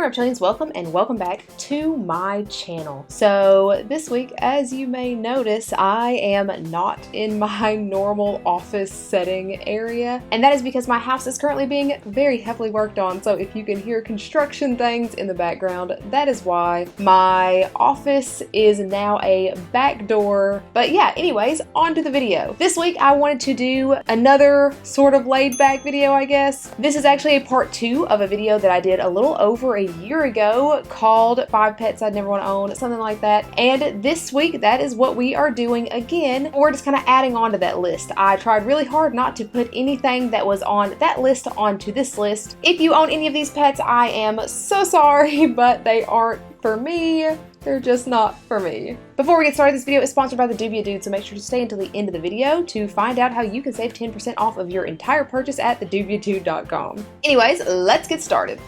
Reptilians, welcome and welcome back to my channel. So this week, as you may notice, I am not in my normal office setting area, and that is because my house is currently being very heavily worked on. So if you can hear construction things in the background, that is why. My office is now a back door. But yeah, anyways, on to the video. This week I wanted to do another sort of laid back video, I guess. This is actually a part 2 of a video that I did a little over a year ago called 5 Pets I'd Never Want to Own, something like that. And this week, that is what we are doing again. We're just kind of adding on to that list. I tried really hard not to put anything that was on that list onto this list. If you own any of these pets, I am so sorry, but they aren't for me. They're just not for me. Before we get started, this video is sponsored by the Dubia Dude, so make sure to stay until the end of the video to find out how you can save 10% off of your entire purchase at thedubiadude.com. Anyways, let's get started.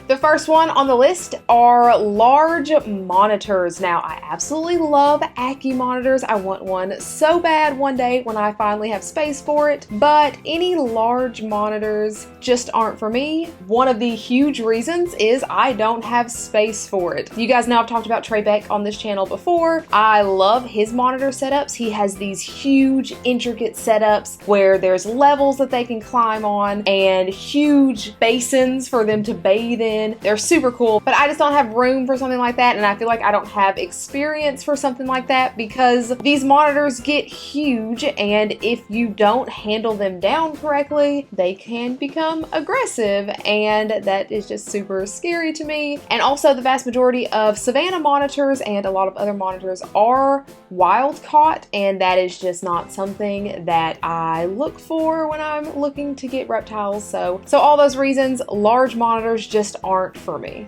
The first one on the list are large monitors. Now, I absolutely love Ackie monitors. I want one so bad one day when I finally have space for it, but any large monitors just aren't for me. One of the huge reasons is I don't have space for it. You guys know I've talked about Trey Beck on this channel before. I love his monitor setups. He has these huge, intricate setups where there's levels that they can climb on and huge basins for them to bathe in. They're super cool, but I just don't have room for something like that, and I feel like I don't have experience for something like that because these monitors get huge, and if you don't handle them down correctly, they can become aggressive, and that is just super scary to me. And also, the vast majority of Savannah monitors and a lot of other monitors are wild caught, and that is just not something that I look for when I'm looking to get reptiles. So all those reasons, large monitors just aren't for me.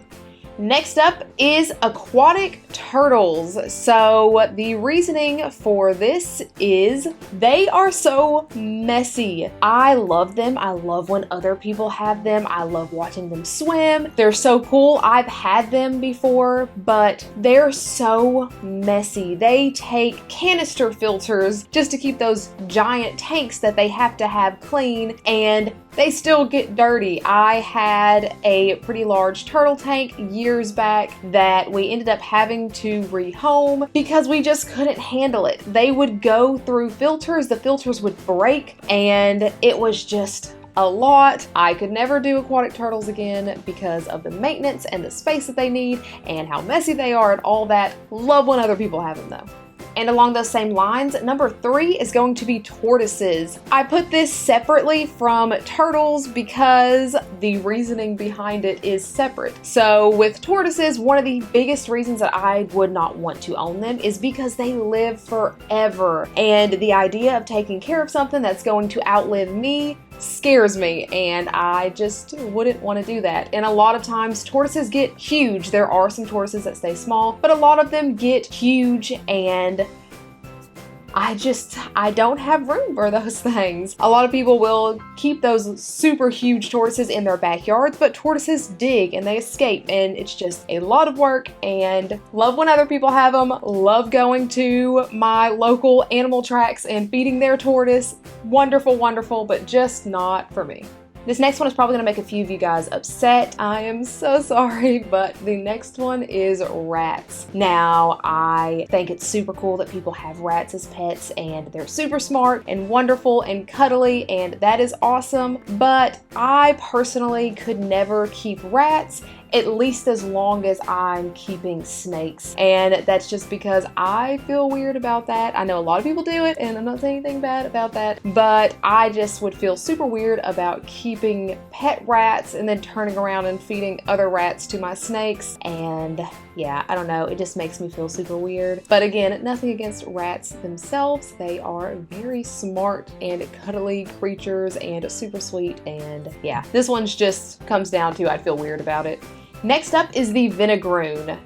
Next up is Aquatic Turtles. So the reasoning for this is they are so messy. I love them. I love when other people have them. I love watching them swim. They're so cool. I've had them before, but they're so messy. They take canister filters just to keep those giant tanks that they have to have clean, and they still get dirty. I had a pretty large turtle tank years back that we ended up having to rehome because we just couldn't handle it. They would go through filters, the filters would break, and it was just a lot. I could never do aquatic turtles again because of the maintenance and the space that they need and how messy they are and all that. Love when other people have them though. And along those same lines, number 3 is going to be tortoises. I put this separately from turtles because the reasoning behind it is separate. So with tortoises, one of the biggest reasons that I would not want to own them is because they live forever. And the idea of taking care of something that's going to outlive me scares me, and I just wouldn't want to do that. And a lot of times tortoises get huge. There are some tortoises that stay small, but a lot of them get huge, and I don't have room for those things. A lot of people will keep those super huge tortoises in their backyards, but tortoises dig and they escape, and it's just a lot of work, and love when other people have them. Love going to my local animal tracks and feeding their tortoise. Wonderful, wonderful, but just not for me. This next one is probably going to make a few of you guys upset. I am so sorry, but the next one is rats. Now, I think it's super cool that people have rats as pets, and they're super smart and wonderful and cuddly, and that is awesome, but I personally could never keep rats, at least as long as I'm keeping snakes. And that's just because I feel weird about that. I know a lot of people do it, and I'm not saying anything bad about that, but I just would feel super weird about keeping pet rats and then turning around and feeding other rats to my snakes. And yeah, I don't know, it just makes me feel super weird. But again, nothing against rats themselves. They are very smart and cuddly creatures and super sweet, and yeah, this one's just comes down to I'd feel weird about it. Next up is the Vinegaroon.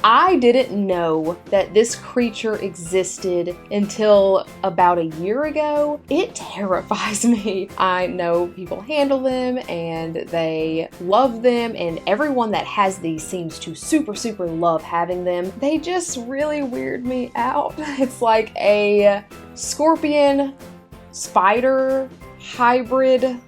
I didn't know that this creature existed until about a year ago. It terrifies me. I know people handle them and they love them, and everyone that has these seems to super love having them. They just really weird me out. It's like a scorpion spider hybrid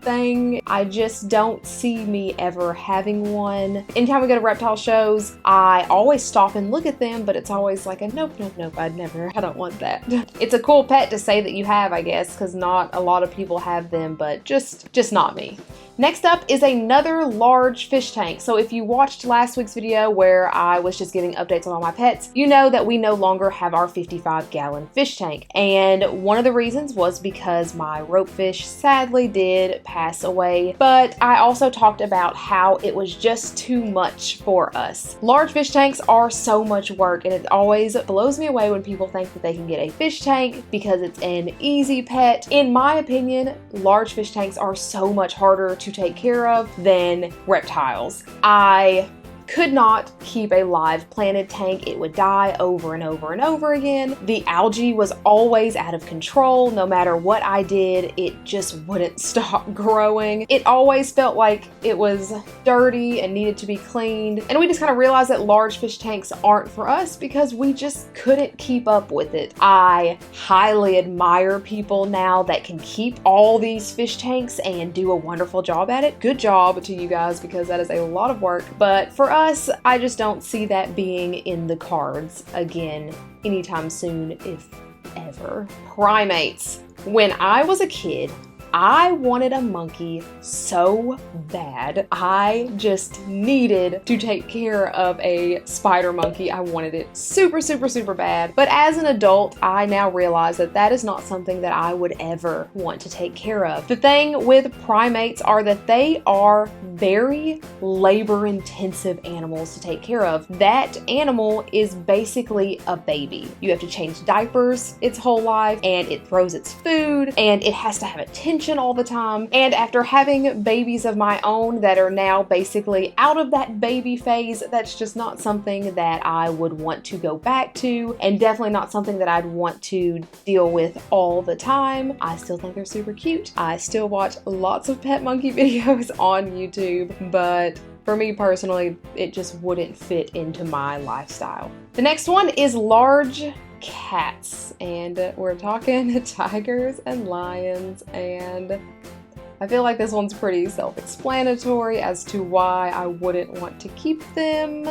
thing. I just don't see me ever having one. Anytime we go to reptile shows, I always stop and look at them, but it's always like a nope, nope, nope, I don't want that. It's a cool pet to say that you have, I guess, because not a lot of people have them, but just not me. Next up is another large fish tank. So if you watched last week's video where I was just giving updates on all my pets, you know that we no longer have our 55-gallon fish tank. And one of the reasons was because my rope fish sadly did pass away. But I also talked about how it was just too much for us. Large fish tanks are so much work, and it always blows me away when people think that they can get a fish tank because it's an easy pet. In my opinion, large fish tanks are so much harder to take care of than reptiles. I could not keep a live planted tank. It would die over and over and over again. The algae was always out of control. No matter what I did, it just wouldn't stop growing. It always felt like it was dirty and needed to be cleaned. And we just kind of realized that large fish tanks aren't for us because we just couldn't keep up with it. I highly admire people now that can keep all these fish tanks and do a wonderful job at it. Good job to you guys, because that is a lot of work. But for us, I just don't see that being in the cards again anytime soon, if ever. Primates. When I was a kid, I wanted a monkey so bad. I just needed to take care of a spider monkey. I wanted it super, super, super bad. But as an adult, I now realize that that is not something that I would ever want to take care of. The thing with primates are that they are very labor-intensive animals to take care of. That animal is basically a baby. You have to change diapers its whole life, and it throws its food, and it has to have attention all the time. And after having babies of my own that are now basically out of that baby phase, that's just not something that I would want to go back to, and definitely not something that I'd want to deal with all the time. I still think they're super cute. I still watch lots of pet monkey videos on YouTube, but for me personally, it just wouldn't fit into my lifestyle. The next one is large cats, and we're talking tigers and lions, and I feel like this one's pretty self-explanatory as to why I wouldn't want to keep them.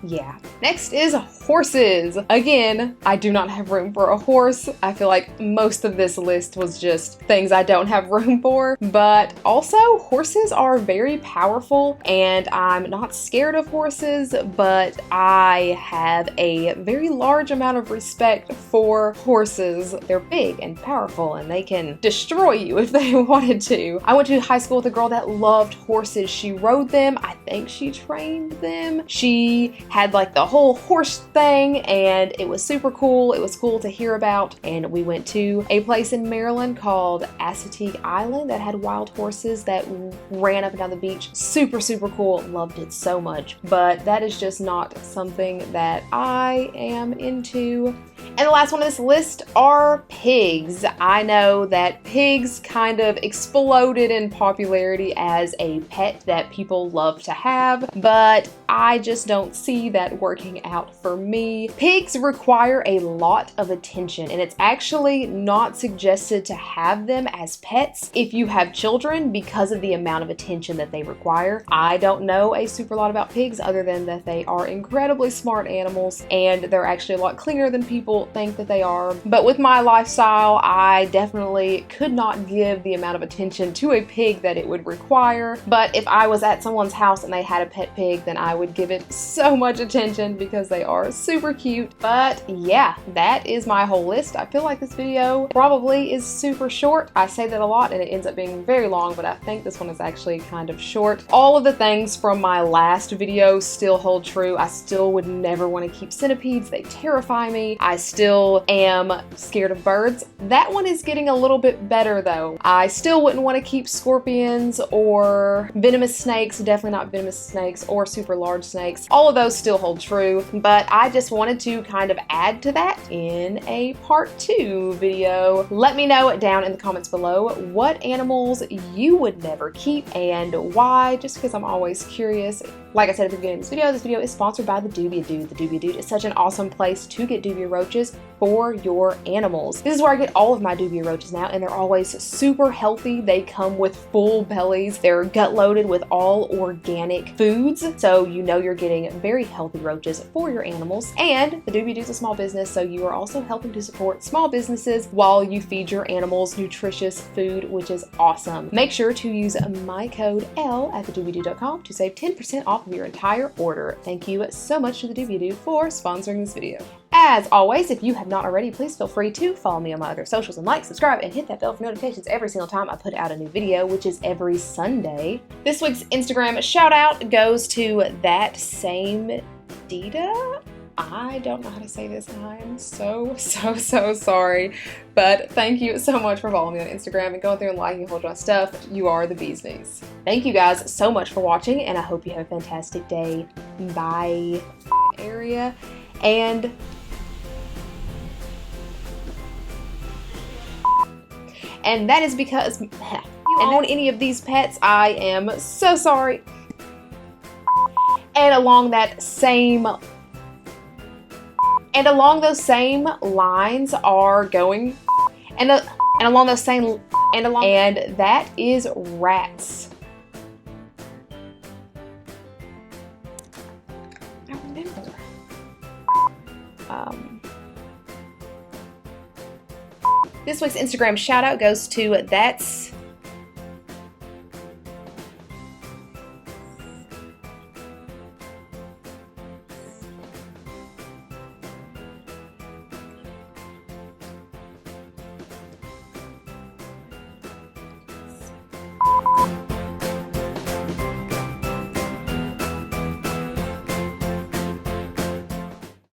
Yeah. Next is horses. Again, I do not have room for a horse. I feel like most of this list was just things I don't have room for, but also horses are very powerful, and I'm not scared of horses, but I have a very large amount of respect for horses. They're big and powerful, and they can destroy you if they wanted to. I went to high school with a girl that loved horses. She rode them. I think she trained them. She had like the whole horse thing, and it was super cool. It was cool to hear about, and we went to a place in Maryland called Aquatic Island that had wild horses that ran up and down the beach. Super, super cool. Loved it so much, but that is just not something that I am into. And the last one on this list are pigs. I know that pigs kind of exploded in popularity as a pet that people love to have, but I just don't see that working out for me. Pigs require a lot of attention, and it's actually not suggested to have them as pets if you have children because of the amount of attention that they require. I don't know a super lot about pigs other than that they are incredibly smart animals, and they're actually a lot cleaner than people think that they are. But with my lifestyle, I definitely could not give the amount of attention to a pig that it would require. But if I was at someone's house and they had a pet pig, then I would give it so much attention because they are super cute. But yeah, that is my whole list. I feel like this video probably is super short. I say that a lot and it ends up being very long, but I think this one is actually kind of short. All of the things from my last video still hold true. I still would never want to keep centipedes. They terrify me. I still am scared of birds. That one is getting a little bit better though. I still wouldn't want to keep scorpions or venomous snakes, definitely not venomous snakes or super large snakes. All of those still hold true, but I just wanted to kind of add to that in a part 2 video. Let me know down in the comments below what animals you would never keep and why, just because I'm always curious. Like I said at the beginning of this video is sponsored by the Dubia Dude. The Dubia Dude is such an awesome place to get dubia roaches for your animals. This is where I get all of my dubia roaches now, and they're always super healthy. They come with full bellies. They're gut loaded with all organic foods, so you know you're getting very healthy roaches for your animals. And the Dubia Dude is a small business, so you are also helping to support small businesses while you feed your animals nutritious food, which is awesome. Make sure to use my code Elle at thedubiadude.com to save 10% off of your entire order. Thank you so much to the Dubia Dude for sponsoring this video. As always, if you have not already, please feel free to follow me on my other socials and like, subscribe, and hit that bell for notifications every single time I put out a new video, which is every Sunday. This week's Instagram shout out goes to that same Dita. I don't know how to say this, and I am so sorry. But thank you so much for following me on Instagram and going through and liking a whole bunch of stuff. You are the bee's knees. Thank you guys so much for watching, and I hope you have a fantastic day. Bye. Area. And that is because you own any of these pets. I am so sorry. And along those same lines are going, and that is rats. I remember. This week's Instagram shout out goes to that's